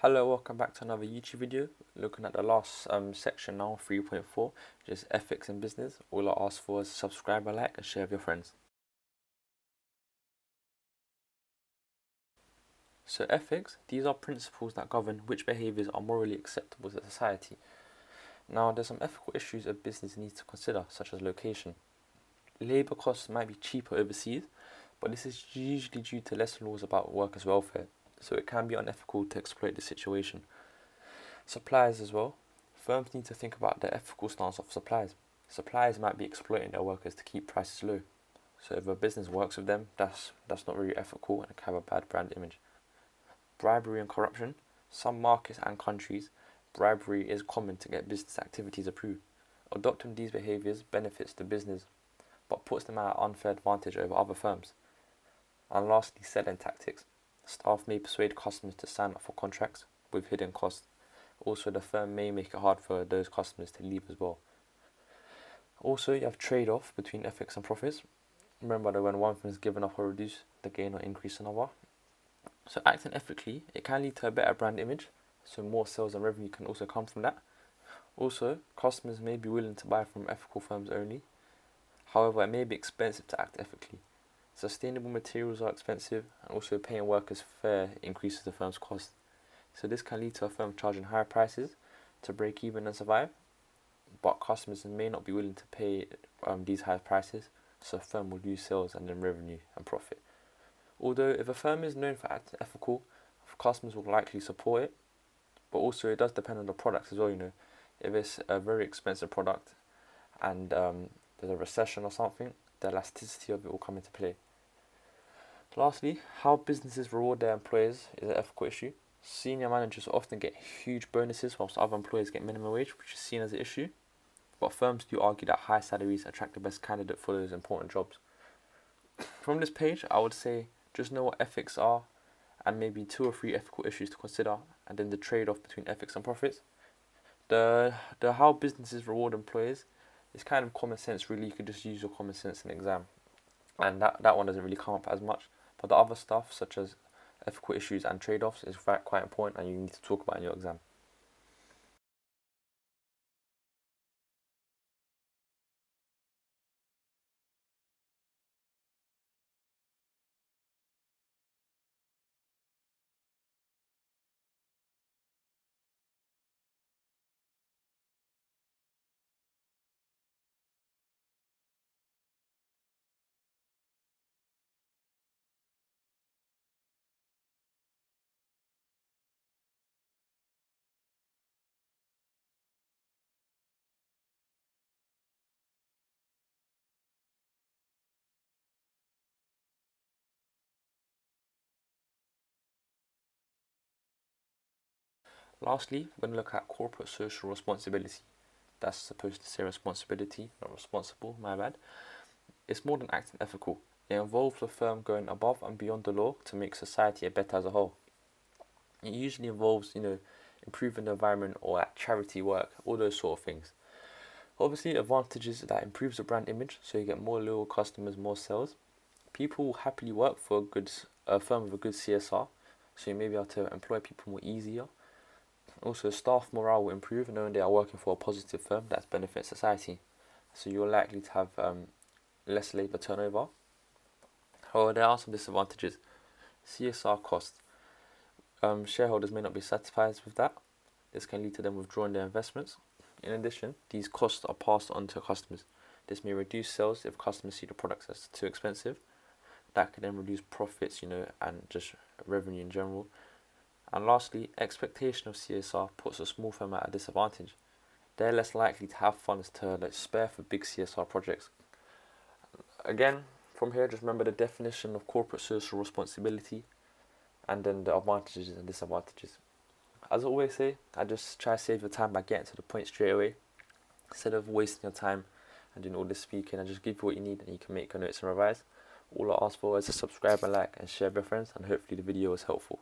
Hello, welcome back to another YouTube video. Looking at the last section now, 3.4, which is ethics in business. All I ask for is subscribe, like, and share with your friends. So ethics, these are principles that govern which behaviours are morally acceptable to society. Now, there's some ethical issues a business needs to consider, such as location. Labour costs might be cheaper overseas, but this is usually due to less laws about workers' welfare, so it can be unethical to exploit the situation. Suppliers as well. Firms need to think about the ethical stance of suppliers. Suppliers might be exploiting their workers to keep prices low. So if a business works with them, that's not really ethical and can have a bad brand image. Bribery and corruption. Some markets and countries, bribery is common to get business activities approved. Adopting these behaviours benefits the business, but puts them at an unfair advantage over other firms. And lastly, selling tactics. Staff may persuade customers to sign up for contracts with hidden costs. Also, the firm may make it hard for those customers to leave as well. Also, you have trade-off between ethics and profits. Remember that when one thing is given up or reduced, the gain or increase another. So acting ethically, it can lead to a better brand image, so more sales and revenue can also come from that. Also, customers may be willing to buy from ethical firms only. However, it may be expensive to act ethically. Sustainable materials are expensive, and also paying workers fair increases the firm's cost. So this can lead to a firm charging higher prices to break even and survive, but customers may not be willing to pay these high prices, so a firm will lose sales and then revenue and profit. Although if a firm is known for acting ethical, customers will likely support it, but also it does depend on the product as well. If it's a very expensive product and there's a recession or something, the elasticity of it will come into play. Lastly, how businesses reward their employees is an ethical issue. Senior managers often get huge bonuses whilst other employees get minimum wage, which is seen as an issue. But firms do argue that high salaries attract the best candidate for those important jobs. From this page, I would say just know what ethics are and maybe 2 or 3 ethical issues to consider, and then the trade-off between ethics and profits. The how businesses reward employees is kind of common sense really. You could just use your common sense in an exam, and that one doesn't really come up as much. But the other stuff, such as ethical issues and trade-offs, is quite important, and you need to talk about in your exam. Lastly, we're going to look at corporate social responsibility. That's supposed to say responsibility, not responsible, my bad. It's more than acting ethical. It involves the firm going above and beyond the law to make society better as a whole. It usually involves, improving the environment or at charity work, all those sort of things. Obviously, advantages that improves the brand image, so you get more loyal customers, more sales. People will happily work for a firm with a good CSR, so you may be able to employ people more easier. Also, staff morale will improve knowing they are working for a positive firm that benefits society. So you're likely to have less labour turnover. However, there are some disadvantages. CSR costs. Shareholders may not be satisfied with that. This can lead to them withdrawing their investments. In addition, these costs are passed on to customers. This may reduce sales if customers see the products as too expensive. That can then reduce profits, and just revenue in general. And lastly, expectation of CSR puts a small firm at a disadvantage. They're less likely to have funds to spare for big CSR projects. Again, from here, just remember the definition of corporate social responsibility and then the advantages and disadvantages. As I always say, I just try to save your time by getting to the point straight away. Instead of wasting your time and doing all this speaking, I just give you what you need and you can make your notes and revise. All I ask for is to subscribe and like and share with your friends, and hopefully the video was helpful.